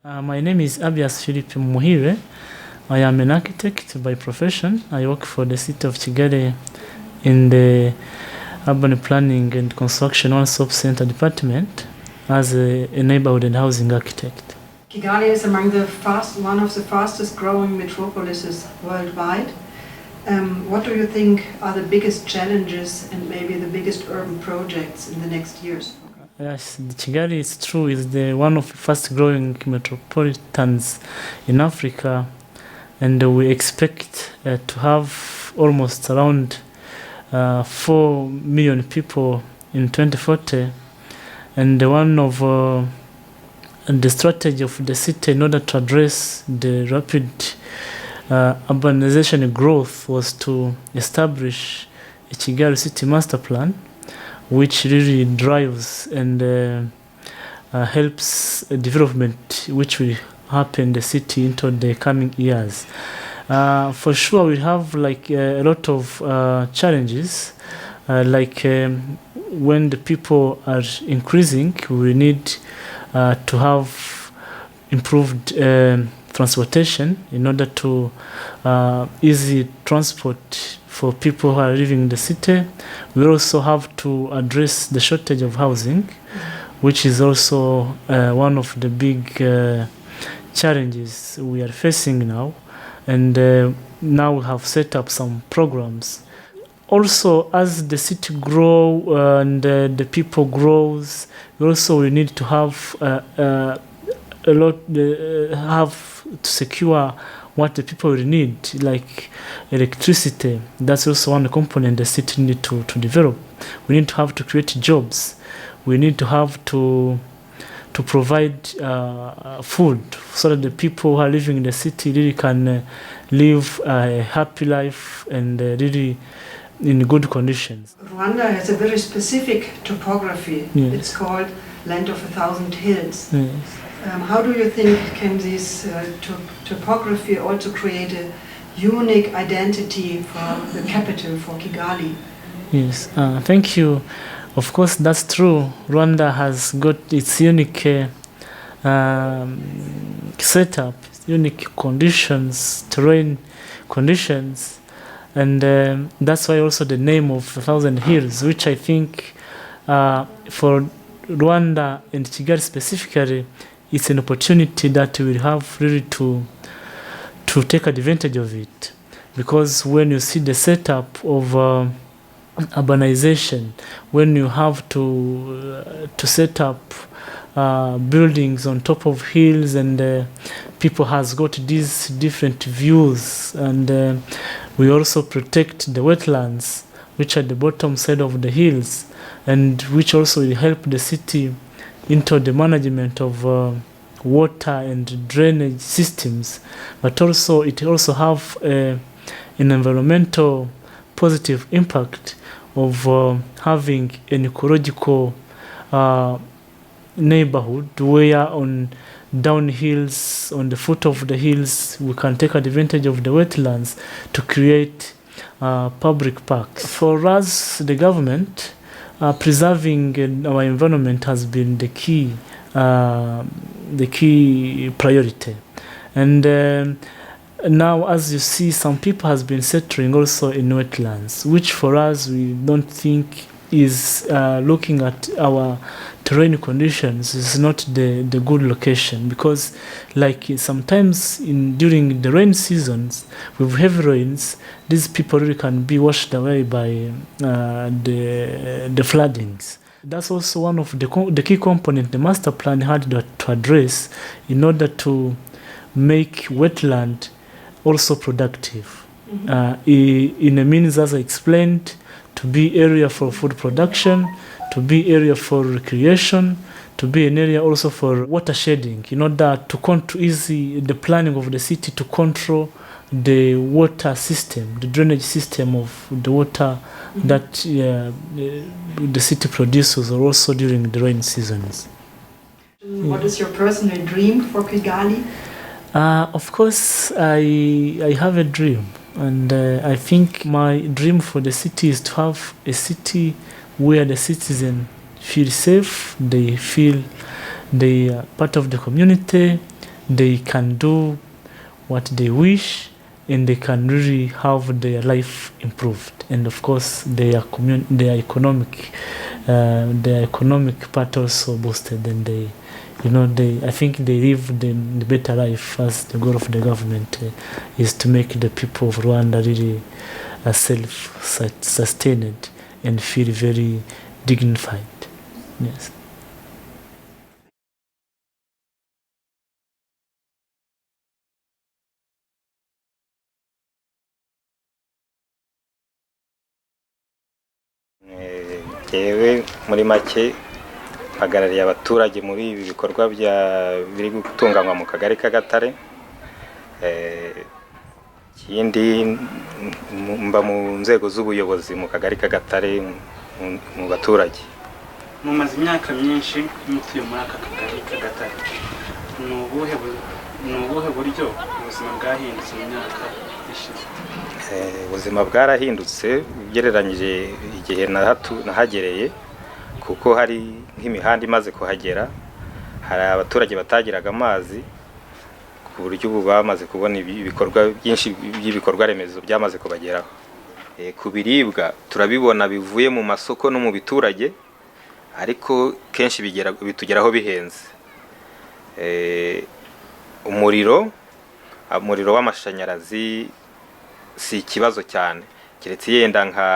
My name is Abias Philip Muhire. I am an architect by profession. I work for the city of Kigali in the urban planning and construction one-stop center department as a neighborhood and housing architect. Kigali is among one of the fastest growing metropolises worldwide. What do you think are the biggest challenges and maybe the biggest urban projects in the next years? Yes, Kigali is true, is one of the fast growing metropolitans in Africa, and we expect to have almost around 4 million people in 2040. And one of the strategy of the city in order to address the rapid urbanization growth was to establish a Kigali City Master Plan, which really drives and helps development which will happen in the city into the coming years. For sure, we have a lot of challenges, when the people are increasing, we need to have improved transportation in order to easy transport for people who are living in the city. We also have to address the shortage of housing, which is also one of the big challenges we are facing now. And now we have set up some programs. Also, as the city grows and the people grows, we need to have have to secure what the people will need, like electricity. That's also one component the city need to develop. We need to have to create jobs. We need to have to provide food so that the people who are living in the city really can live a happy life and really in good conditions. Rwanda has a very specific topography. Yes. It's called Land of 1,000 Hills. Yes. How do you think can this topography also create a unique identity for the capital, for Kigali? Yes, thank you. Of course, that's true. Rwanda has got its unique setup, unique conditions, terrain conditions, and that's why also the name of 1,000 Hills, which I think for Rwanda and Kigali specifically, it's an opportunity that we will have really to take advantage of it. Because when you see the setup of urbanization, when you have to set up buildings on top of hills, and people has got these different views, and we also protect the wetlands which are the bottom side of the hills, and which also will help the city into the management of water and drainage systems, but also it also have an environmental positive impact of having an ecological neighborhood where on down hills, on the foot of the hills, we can take advantage of the wetlands to create public parks. For us, the government, preserving our environment has been the key priority. And now, as you see, some people has been settling also in wetlands, which for us we don't think is looking at our terrain conditions is not the good location, because sometimes during the rain seasons with heavy rains, these people really can be washed away by the floodings. That's also one of the key components the master plan had to address in order to make wetland also productive. In a means, as I explained, to be area for food production, to be area for recreation, to be an area also for water shedding, in order to easy the planning of the city to control the water system, the drainage system of the water that the city produces, or also during the rain seasons. What is your personal dream for Kigali? Of course, I have a dream, and I think my dream for the city is to have a city where the citizens feel safe, they feel they are part of the community, they can do what they wish, and they can really have their life improved, and of course their economic part also boosted, and I think they live the better life, as the goal of the government is to make the people of Rwanda really self-sustained and feel very dignified. Yes. Yewe muri make hagarariye abaturage muri ibi bikorwa biri gutunganywa mu kagari k'Agatare. Ikindi mba mu nzego z'ubuyobozi mu kagari k'Agatare mu baturage. Mumaze imyaka myinshi mutuye muri aka kagari k'Agatare. Ni ubuhe buryo ubuzima bwahindutse mu myaka ishize? Ubuzima bwarahindutse ugereranyije igihe nahagereye, kuko hari nk'imihanda imaze kuhagera, hari abaturage batagiraga amazi, ku buryo ubu bamaze kubona ibikorwa byinshi by'ibikorwa remezo byamaze kubageraho. Ku biribwa turabibona bivuye mu masoko no mu biturage, ariko kenshi bitugeraho bihenze. Umuriro w'amashanyarazi si ikibazo cyane, keretse yenda nka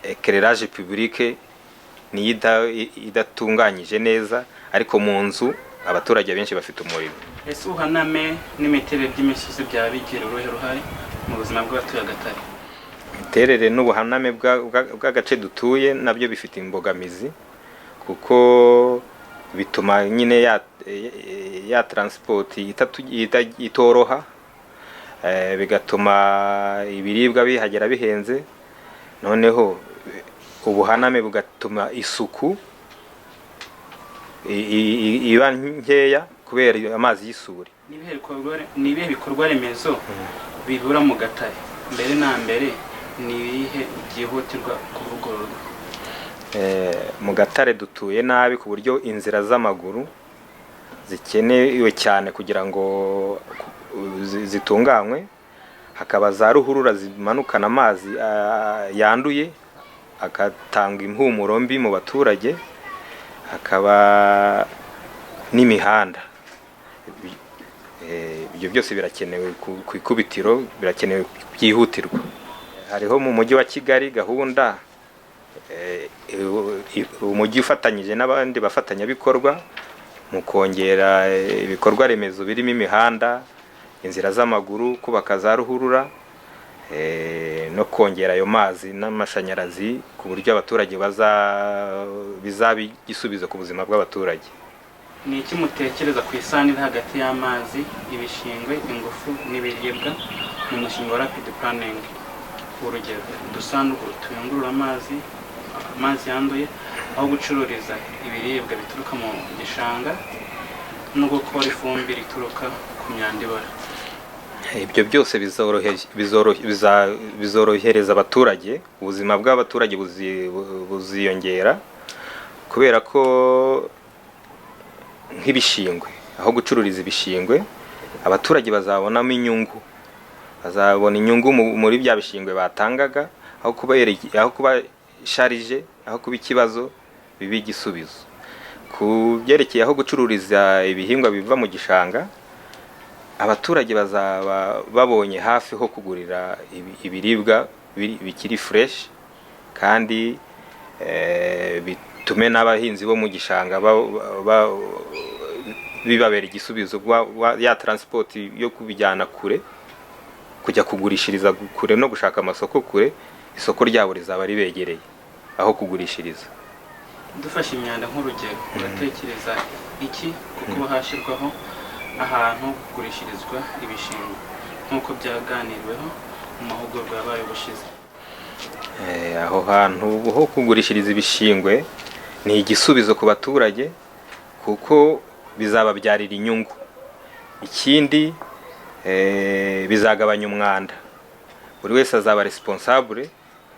éclairage public ni idatunganyije neza, ariko mu nzu abaturage benshi bafite umuriro. Ese ubuhaname n'imiterere by'imisozi byaba bigira uruhe ruhare mu buzima bw'abatuye Agatare? Imiterere n'ubuhaname bw'agace dutuye nabyo bifite imbogamizi, kuko bituma nyine ya transport itoroha, bigatuma ibiribwa bihagera bihenze, noneho ubuhaname bugatuma isuku iba nkeya kubera amazi y'isuri. Ni ibihe bikorwa remezo bibura mu Gatare? Mbere na mbere ni ibihe byihutirwa kuvugururwa? Mu Gatare dutuye nabi ku buryo inzira z'amaguru zikenewe cyane kugira ngo zitunganywe. Hakaba za ruhurura zimanukana amazi yanduye, agatanga impumuro mbi mu baturage. Hakaba n'imihanda. Ibyo byose birakenewe ku ikubitiro, birakenewe byihutirwa. Hariho mu mujyi wa Kigali gahunda umujyi ufatanyije n'abandi bafatanyabikorwa mu kongera ibikorwa remezo birimo imihanda, inzira z'amaguru, kubaka za ruhurura, no kongera ayo mazi n'amashanyarazi, ku buryo abaturage bizaba igisubizo ku buzima bw'abaturage. Ni iki mutekereza ku isanira hagati y'amazi, ibishingwe, ingufu n'ibiribwa mu mushinga wa rapid planning? Urugero, udusanduku tuyungurura amazi yanduye, aho gucururiza ibiribwa bituruka mu gishanga, no gukora ifumbire ituruka ku myanda ibora. Ibyo byose bizorohereza abaturage, ubuzima bw'abaturage buziyongera, kubera ko nk'ibishingwe, aho gucururiza ibishingwe, abaturage bazabonamo inyungu, bazabona inyungu muri bya bishingwe batangaga, aho kuba sharije, aho kuba ikibazo biba igisubizo. Ku byerekeye aho gucururiza ibihingwa biva mu gishanga, abaturage bazaba babonye hafi ho kugurira ibiribwa bikiri fresh, kandi bitume n'abahinzi bo mu gishanga bibabera igisubizo. Ya transport yo kubijyana kure, kujya kugurishiriza kure no gushaka amasoko kure, isoko ryabo rizaba ribegereye aho kugurishiriza. Dufashe imyanda nk'urugero, uratekereza iki kuko hashyirwaho ahantu kugurishirizwa ibishingwe nk'uko byaganiriweho mu mahugurwa yabaye ubushize? Aho hantu ho kugurishiriza ibishingwe ni igisubizo ku baturage, kuko bizababyarira inyungu. Ikindi bizagabanya umwanda, buri wese azaba responsable,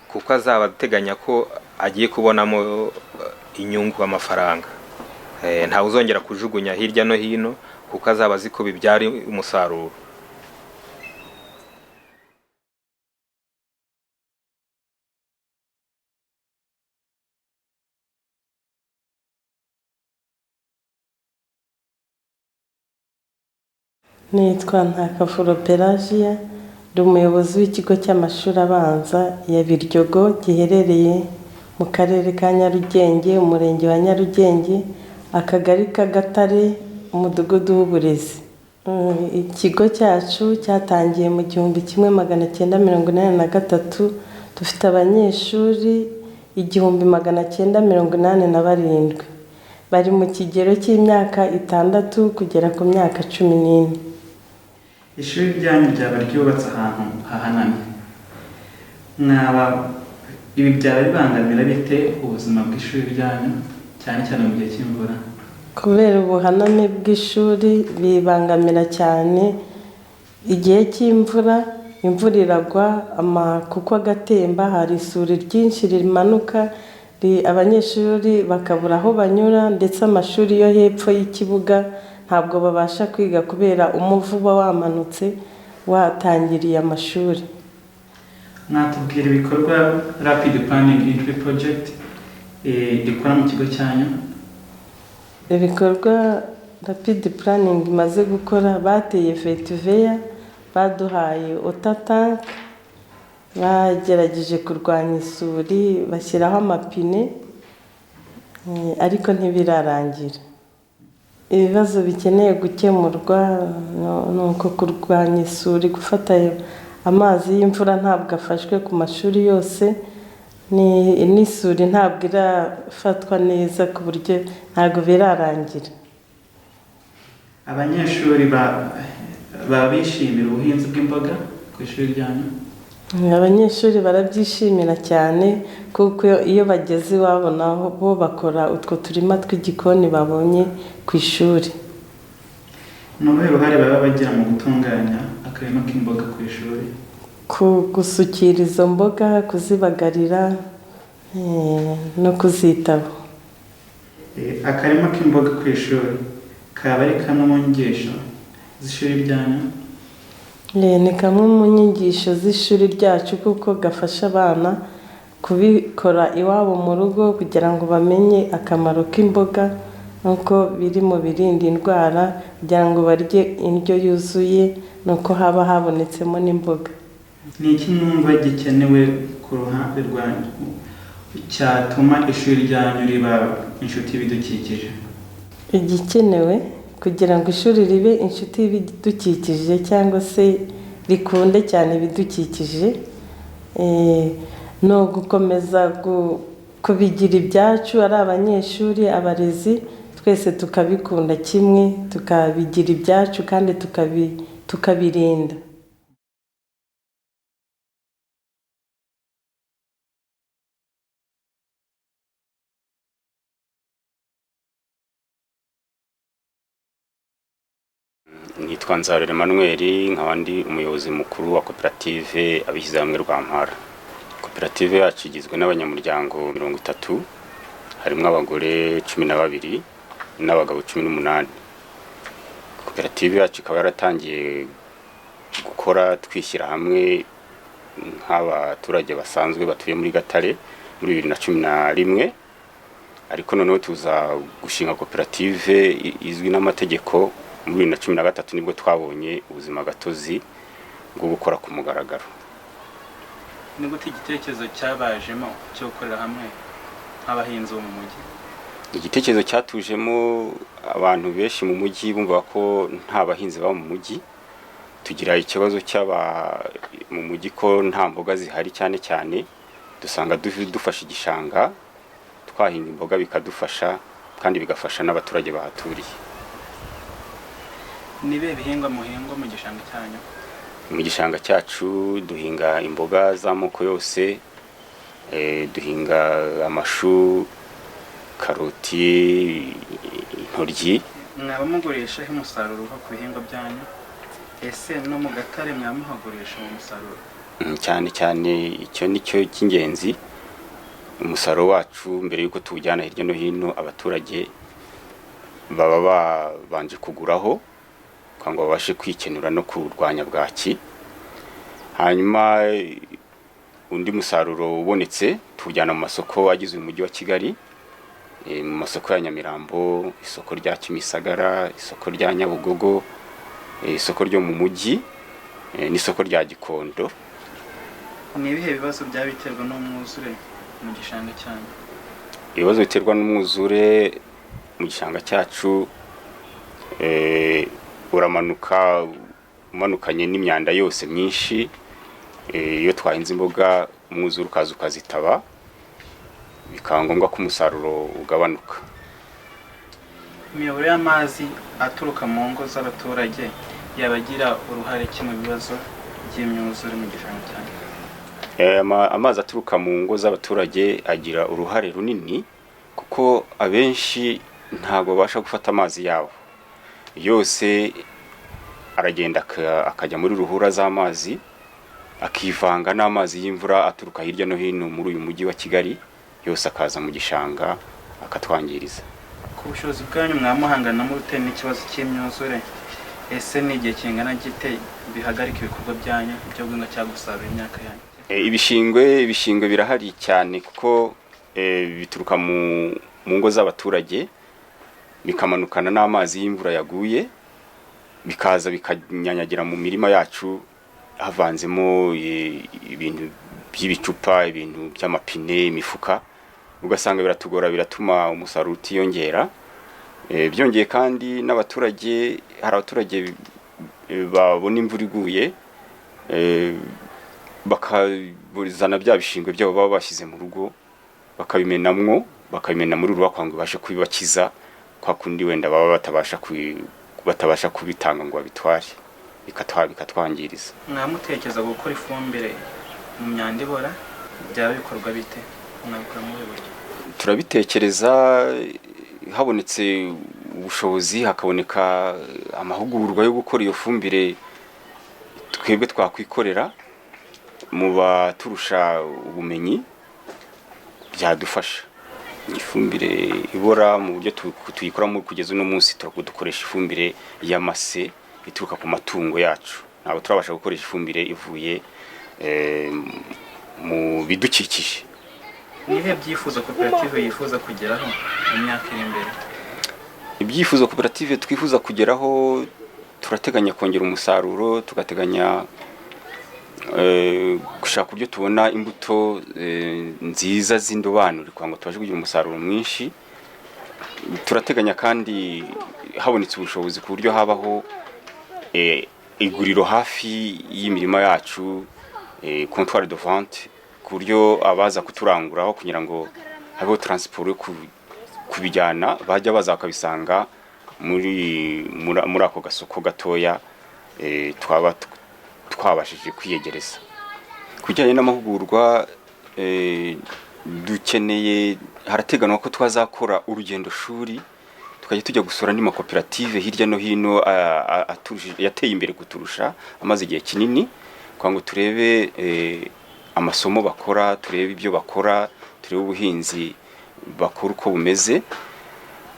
kuko azaba ateganya ko agiye kubonamo inyungu, amafaranga. Ntawe uzongera kujugunya hirya no hino, kuko azaba azi ko bibyara umusaruro. Nitwa Ntakavuro Pelagia, ndi umuyobozi w'ikigo cy'amashuri abanza ya Biryogo giherereye mu karere ka Nyarugenge, umurenge wa Nyarugenge, akagari ka Gatare, umudugudu w'uburezi. Ikigo cyacu cyatangiye mu 1983, dufite abanyeshuri 1987, bari mu kigero cy'imyaka 6 kugera ku myaka 14. Ishuri ryanyu ryaba ryubatse ahantu hahanamye, ibi byaba bibangamira bite ubuzima bw'ishuri ryanyu cyane cyane mu gihe cy'imvura? Kubera ubuhaname bw'ishuri bibangamira cyane igihe cy'imvura. Imvura iragwa, kuko agatemba, hari isuri ryinshi rimanuka, abanyeshuri bakabura aho banyura, ndetse amashuri yo hepfo y'ikibuga ntabwo babasha kwiga kubera umuvu uba wamanutse watangiriye amashuri. Mwatubwira ibikorwa Rapid Planning Entry Project ikora mu kigo cyanyu? Ibikorwa Rapid Planning imaze gukora, bateye vetiveya, baduhaye otatank, bagerageje kurwanya isuri, bashyiraho amapine, ariko ntibirarangira. Ibibazo bikeneye gukemurwa ni uko kurwanya isuri, gufata amazi y'imvura ntabwo afashwe ku mashuri yose, n'isuri ntabwo irafatwa neza ku buryo ntabwo birarangira. Abanyeshuri baba bishimira ubuhinzi bw'imboga ku ishuri ryanyu? Abanyeshuri barabyishimira cyane, kuko iyo bageze iwabo naho bo bakora utwo turima tw'igikoni babonye ku ishuri. Ni uruhe ruhare baba bagira mu gutunganya akarima k'imboga ku ishuri? Gusukira izo mboga, kuzibagarira no kuzitaho. Akarima k'imboga ku ishuri kaba ari kamwe mu nyigisho z'ishuri ryanyu? Ni kamwe mu nyigisho z'ishuri ryacu, kuko gafasha abana kubikora iwabo mu rugo kugira ngo bamenye akamaro k'imboga, nuko biri mu birinda indwara, kugira ngo barye indyo yuzuye, nuko haba habonetsemo n'imboga. Ni iki mwumva gikenewe ku ruhande rwanyu cyatuma ishuri ryanyu riba inshuti y'ibidukikije? Igikenewe kugira ngo ishuri ribe inshuti y'ibidukikije cyangwa se rikunde cyane ibidukikije, no gukomeza kubigira ibyacu, ari abanyeshuri, abarezi, twese tukabikunda kimwe, tukabigira ibyacu kandi tukabirinda. Nitwa Nzarore Emmanuel, nkaba ndi umuyobozi mukuru wa koperative Abishyize hamwe Rwampara. Koperative yacu igizwe n'abanyamuryango 30, harimo abagore 12 n'abagabo 18. Koperative yacu ikaba yaratangiye gukora twishyira hamwe nk'abaturage basanzwe batuye muri Gatare muri 2011, ariko noneho tuza gushinga koperative izwi n'amategeko muri 2013, nibwo twabonye ubuzima gatozi bwo gukora ku mugaragaro. Ni gute igitekerezo cyabajemo cyo gukorera hamwe nk'abahinzi bo mu mujyi? Igitekerezo cyatujemo abantu benshi mu mujyi bumva ko nta bahinzi baba mu mujyi, tugira ikibazo mu mujyi ko nta mboga zihari cyane cyane, dusanga dufasha igishanga, twahinga imboga bikadufasha kandi bigafasha n'abaturage bahaturiye. Nibe bihingwa muhingo mu gishanga cyanyu? Mu gishanga cyacu duhinga imboga z'amoko yose, duhinga amashu, karoti, intoryi. Mwaba mugurisha umusaruro uva ku bihingwa byanyu? Ese no mu Gatare mwamuhagurisha umusaruro? Cyane cyane icyo nicyo cy'ingenzi, umusaruro wacu mbere yuko tuwujyana hirya no hino abaturage baba babanje kuguraho, kugira ngo babashe kwikenura no kurwanya bwaki. Hanyuma undi musaruro ubonetse tujyana mu masoko agize umujyi wa Kigali, mu masoko ya Nyamirambo, isoko rya Kimisagara, isoko rya Nyabugogo, isoko ryo mu mujyi, n'isoko rya Gikondo. Ni ibihe bibazo byabiterwa n'umwuzure mu gishanga cyane? Ibibazo biterwa n'umwuzure mu gishanga cyacu uramanuka umanukanye n'imyanda yose myinshi. Iyo twahinze imboga umwuzure ukaza ukazitaba, bikaba ngombwa ko umusaruro ugabanuka. Imiyoboro y'amazi aturuka mu ngo z'abaturage yabagira uruhare ki mu bibazo by'imyuzure mu gishanga cyane? Amazi aturuka mu ngo z'abaturage agira uruhare runini, kuko abenshi ntago babasha gufata amazi yabo yose, aragenda akajya muri ruhura z'amazi, akivanga n'amazi y'imvura aturuka hirya no hino muri uyu mujyi wa Kigali, yose akaza mu gishanga akatwangiriza. Ku bushobozi bwanyu mwamuhangana mute n'ikibazo cy'imyuzure, ese ni igihe kingana gite bihagarika ibikorwa byanyu byo guhinga cyangwa gusarura imyaka yanyu? Ibishingwe birahari cyane, kuko bituruka mu ngo z'abaturage, bikamanukana n'amazi y'imvura yaguye, bikaza bikanyanyagira mu mirima yacu, havanzemo ibintu by'ibicupa, ibintu by'amapine, imifuka, ugasanga biratugora, biratuma umusaruro utiyongera. Byongeye kandi n'abaturage, hari abaturage babona imvura iguye, bakabuzana bya bishingwe byabo baba bashyize mu rugo, bakabimena muri ruba kwanga bibashe kubibakiza, kwa kundi wenda baba batabasha kubitanga ngo babitware, bikatwangiriza. Mwamutekereza gukora ifumbire mu myanda ibora, byaba bikorwa bite? Mwabikora muri buryo? Turabitekereza, habonetse ubushobozi, hakaboneka amahugurwa yo gukora iyo fumbire, twebwe twakwikorera mu baturusha ubumenyi, byadufasha. Ifumbire ibora mu buryo tuyikoramo kugeza uno munsi dukoresha ifumbire y'amase ituruka ku matungo yacu. Ntabwo turabasha gukoresha ifumbire ivuye mu bidukikije. Nihe byifuzo koperative yifuza kugeraho mu myaka iri imbere? Ibyifuzo koperative twifuza kugeraho, turateganya kongera umusaruro, tugateganya gushaka uburyo tubona imbuto nziza z'indobanure kugira ngo tubashe kugira umusaruro mwinshi. Turateganya kandi habonetse ubushobozi ku buryo habaho iguriro hafi y'imirima yacu, comptoir de vente, ku buryo abaza kuturanguraho kugira ngo habeho transport yo kubijyana, bajya baza bakabisanga muri ako gasoko gatoya twabashije kwiyegereza. Kujyanye n'amahugurwa, harateganwa ko twazakora urugendo shuri, tukajya tujya gusura andi makoperative hirya no hino yateye imbere kuturusha, amaze igihe kinini, kugira ngo turebe amasomo bakora, turebe ibyo bakora, turebe ubuhinzi bakora uko bumeze.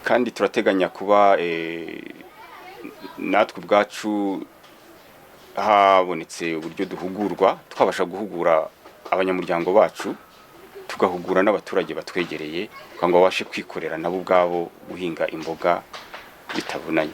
Kandi turateganya kuba natwe ubwacu habonetse uburyo duhugurwa, twabasha guhugura abanyamuryango bacu, tugahugura n'abaturage batwegereye kugira ngo babashe kwikorera nabo ubwabo guhinga imboga bitabunanye.